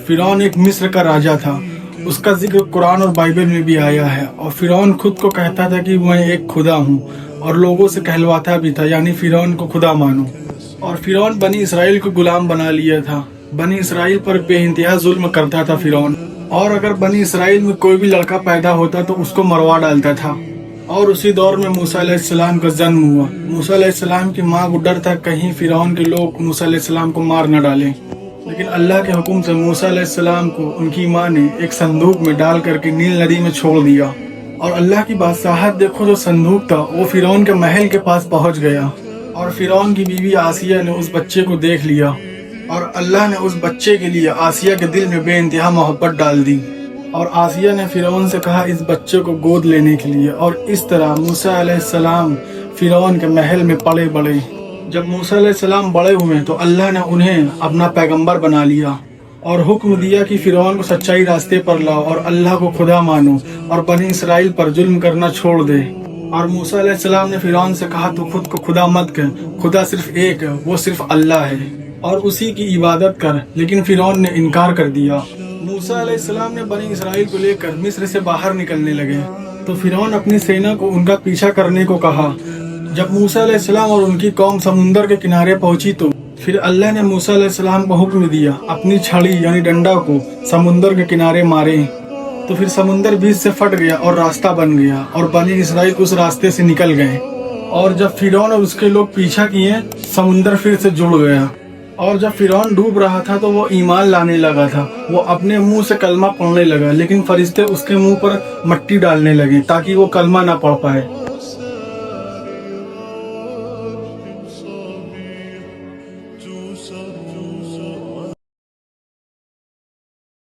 फिरौन एक मिस्र का राजा था। उसका जिक्र कुरान और बाइबल में भी आया है। और फिरौन खुद को कहता था कि मैं एक खुदा हूँ और लोगों से कहलवाता भी था, यानी फिरौन को खुदा मानो। और फिरौन बनी इसराइल को गुलाम बना लिया था। बनी इसराइल पर बेइंतहा जुल्म करता था फिरौन। और अगर बनी इसराइल में कोई भी लड़का पैदा होता तो उसको मरवा डालता था। और उसी दौर में मूसा अलैहिस्सलाम का जन्म हुआ। मूसा अलैहिस्सलाम की माँ को डर था कहीं फिरौन के लोग मूसा अलैहिस्सलाम को मार न डालें। लेकिन अल्लाह के हुक्म से मूसा अलैहिस्सलाम को उनकी माँ ने एक संदूक में डाल करके नील नदी में छोड़ दिया। और अल्लाह की बादशाहत देखो, जो संदूक था वो फिरौन के महल के पास पहुंच गया। और फिरौन की बीवी आसिया ने उस बच्चे को देख लिया और अल्लाह ने उस बच्चे के लिए आसिया के दिल में बेइंतहा मोहब्बत डाल दी। और आसिया ने फिरौन से कहा इस बच्चे को गोद लेने के लिए। और इस तरह मूसा अलैहिस्सलाम फिरौन के महल में पले बढ़े। जब मूसा अलैहिस्सलाम बड़े हुए तो अल्लाह ने उन्हें अपना पैगंबर बना लिया और हुक्म दिया कि फिरौन को सच्चाई रास्ते पर लाओ और अल्लाह को खुदा मानो और बनी इसराइल पर जुल्म करना छोड़ दे। और मूसा अलैहिस्सलाम ने फिरौन से कहा तू खुद को खुदा मत कह, खुदा सिर्फ एक है, वो सिर्फ अल्लाह है और उसी की इबादत कर। लेकिन फिरौन ने इनकार कर दिया। मूसा अलैहिस्सलाम ने बनी इसराइल को लेकर मिस्र से बाहर निकलने लगे तो फिरौन अपनी सेना को उनका पीछा करने को कहा। जब मूसा अलैहिस्सलाम और उनकी कौम समुंदर के किनारे पहुंची तो फिर अल्लाह ने मूसा अलैहिस्सलाम को हुक्म दिया अपनी छड़ी यानी डंडा को समुंदर के किनारे मारे। तो फिर समुंदर बीच से फट गया और रास्ता बन गया और बनी इसराइल उस रास्ते से निकल गए। और जब फिरौन और उसके लोग पीछा किए समुंदर फिर से जुड़ गया। और जब फिरौन डूब रहा था तो वो ईमान लाने लगा था। वो अपने मुंह से कलमा पढ़ने लगा, लेकिन फरिश्ते उसके मुंह पर मट्टी डालने लगे ताकि वो कलमा ना पढ़ पाए।